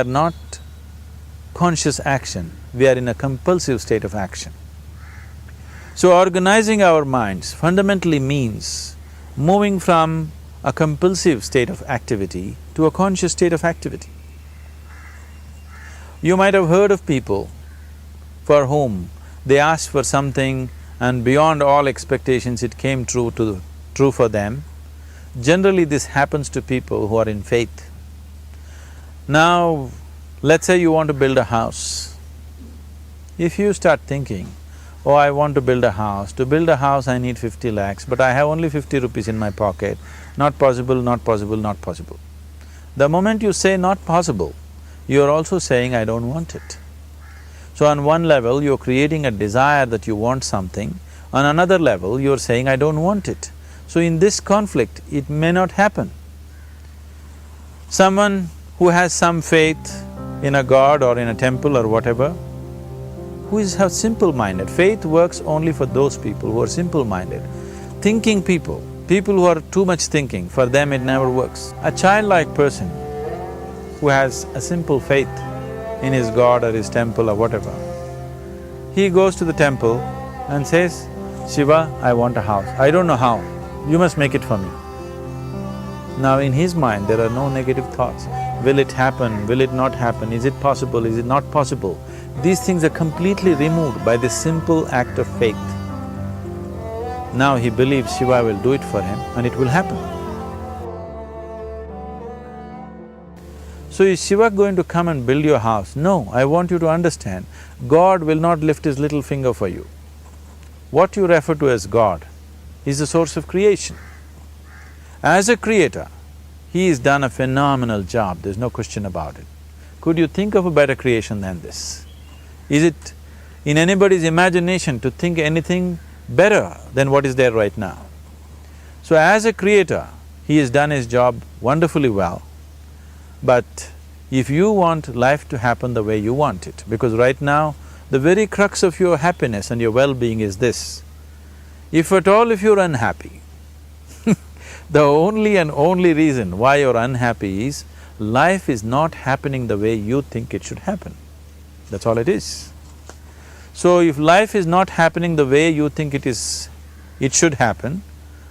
are not conscious action, we are in a compulsive state of action. So organizing our minds fundamentally means moving from a compulsive state of activity to a conscious state of activity. You might have heard of people for whom they asked for something and beyond all expectations it came true for them. Generally this happens to people who are in faith. Now, let's say you want to build a house. If you start thinking, oh, I want to build a house, to build a house I need 50 lakhs, but I have only 50 rupees in my pocket, not possible, not possible, not possible. The moment you say not possible, you are also saying, I don't want it. So on one level, you're creating a desire that you want something, on another level, you're saying, I don't want it. So in this conflict, it may not happen. Someone who has some faith in a god or in a temple or whatever, who is simple-minded. Faith works only for those people who are simple-minded. Thinking people, people who are too much thinking, for them it never works. A childlike person who has a simple faith in his god or his temple or whatever, he goes to the temple and says, Shiva, I want a house. I don't know how, you must make it for me. Now in his mind there are no negative thoughts. Will it happen? Will it not happen? Is it possible? Is it not possible? These things are completely removed by this simple act of faith. Now he believes Shiva will do it for him and it will happen. So is Shiva going to come and build your house? No, I want you to understand, God will not lift his little finger for you. What you refer to as God is the source of creation. As a creator, he has done a phenomenal job, there's no question about it. Could you think of a better creation than this? Is it in anybody's imagination to think anything better than what is there right now? So as a creator, he has done his job wonderfully well. But if you want life to happen the way you want it, because right now, the very crux of your happiness and your well-being is this, if at all if you're unhappy, the only and only reason why you're unhappy is life is not happening the way you think it should happen. That's all it is. So if life is not happening the way you think it should happen,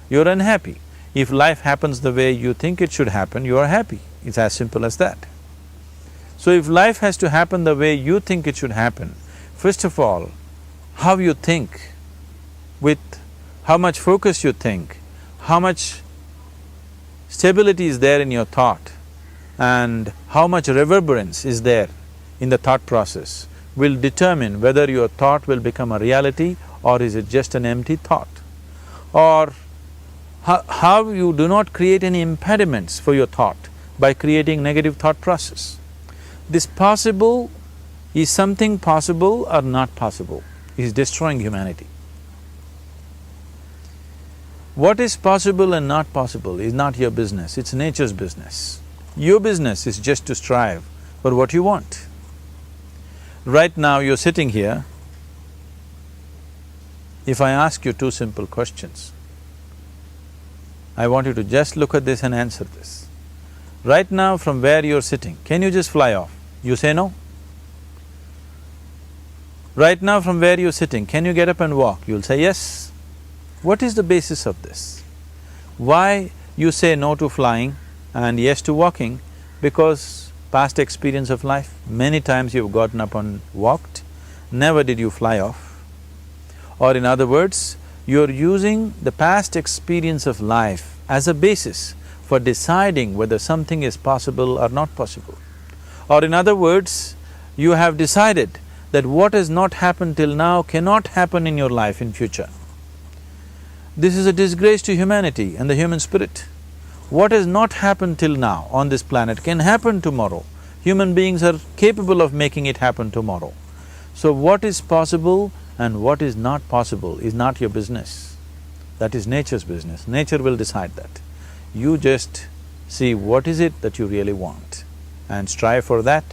you're unhappy. If life happens the way you think it should happen, you are happy. It's as simple as that. So if life has to happen the way you think it should happen, first of all, how you think, with how much focus you think, how much stability is there in your thought, and how much reverberance is there in the thought process will determine whether your thought will become a reality or is it just an empty thought. Or how you do not create any impediments for your thought by creating negative thought process. This possible is something possible or not possible, is destroying humanity. What is possible and not possible is not your business, it's nature's business. Your business is just to strive for what you want. Right now you're sitting here, if I ask you two simple questions, I want you to just look at this and answer this. Right now from where you're sitting, can you just fly off? You say no. Right now from where you're sitting, can you get up and walk? You'll say yes. What is the basis of this? Why you say no to flying and yes to walking? Because past experience of life, many times you've gotten up and walked, never did you fly off. Or in other words, you're using the past experience of life as a basis for deciding whether something is possible or not possible. Or in other words, you have decided that what has not happened till now cannot happen in your life in future. This is a disgrace to humanity and the human spirit. What has not happened till now on this planet can happen tomorrow. Human beings are capable of making it happen tomorrow. So what is possible and what is not possible is not your business. That is nature's business. Nature will decide that. You just see what is it that you really want and strive for that.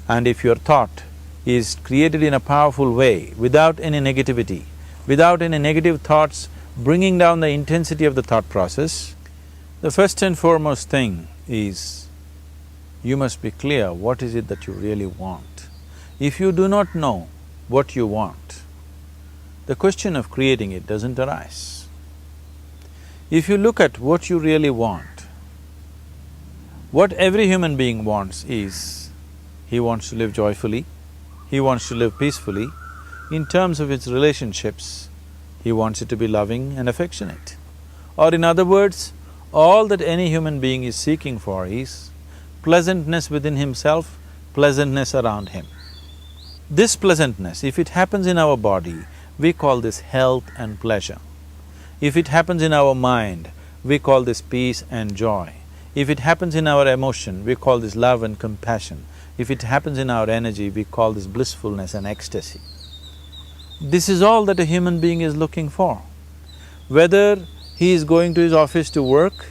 And if your thought is created in a powerful way, without any negativity, without any negative thoughts bringing down the intensity of the thought process, the first and foremost thing is You must be clear what is it that you really want. If you do not know what you want, the question of creating it doesn't arise. If you look at what you really want, what every human being wants is, he wants to live joyfully, he wants to live peacefully. In terms of its relationships, he wants it to be loving and affectionate. Or in other words, all that any human being is seeking for is pleasantness within himself, pleasantness around him. This pleasantness, if it happens in our body, we call this health and pleasure. If it happens in our mind, we call this peace and joy. If it happens in our emotion, we call this love and compassion. If it happens in our energy, we call this blissfulness and ecstasy. This is all that a human being is looking for. Whether he is going to his office to work,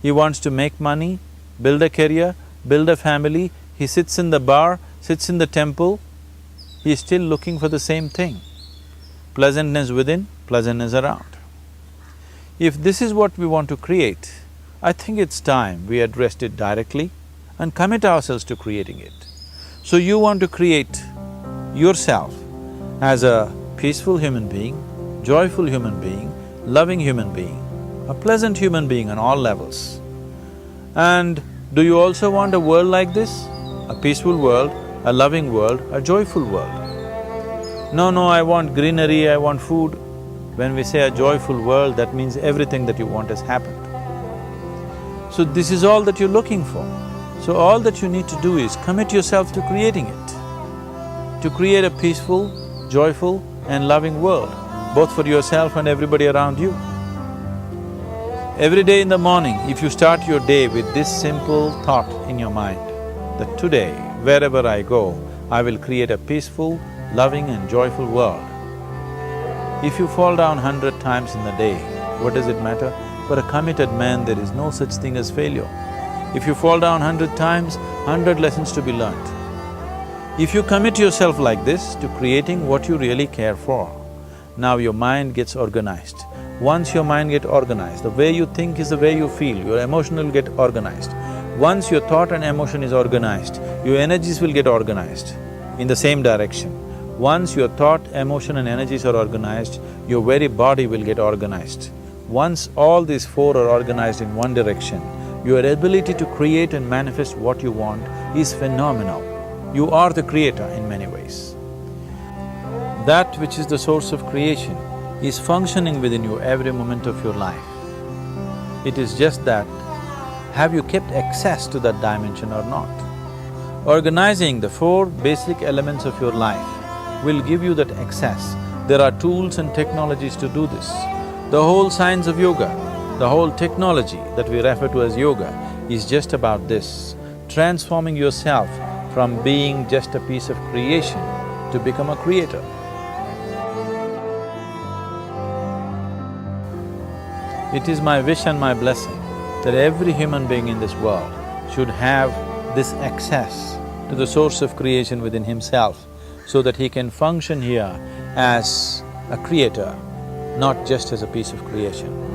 he wants to make money, build a career, build a family, he sits in the bar, sits in the temple, he is still looking for the same thing. Pleasantness within, pleasantness around. If this is what we want to create, I think it's time we addressed it directly and commit ourselves to creating it. So you want to create yourself as a peaceful human being, joyful human being, loving human being, a pleasant human being on all levels. And do you also want a world like this? A peaceful world, a loving world, a joyful world? No, I want greenery, I want food. When we say a joyful world, that means everything that you want has happened. So this is all that you're looking for. So all that you need to do is commit yourself to creating it, to create a peaceful, joyful and loving world, both for yourself and everybody around you. Every day in the morning, if you start your day with this simple thought in your mind, that today, wherever I go, I will create a peaceful, loving and joyful world. If you fall down 100 times in the day, what does it matter? For a committed man, there is no such thing as failure. If you fall down 100 times, 100 lessons to be learnt. If you commit yourself like this to creating what you really care for, now your mind gets organized. Once your mind gets organized, the way you think is the way you feel, your emotion will get organized. Once your thought and emotion is organized, your energies will get organized in the same direction. Once your thought, emotion and energies are organized, your very body will get organized. Once all these four are organized in one direction, your ability to create and manifest what you want is phenomenal. You are the creator in many ways. That which is the source of creation is functioning within you every moment of your life. It is just that, have you kept access to that dimension or not? Organizing the four basic elements of your life will give you that access. There are tools and technologies to do this. The whole science of yoga, the whole technology that we refer to as yoga is just about this, transforming yourself from being just a piece of creation to become a creator. It is my wish and my blessing that every human being in this world should have this access to the source of creation within himself so that he can function here as a creator, not just as a piece of creation.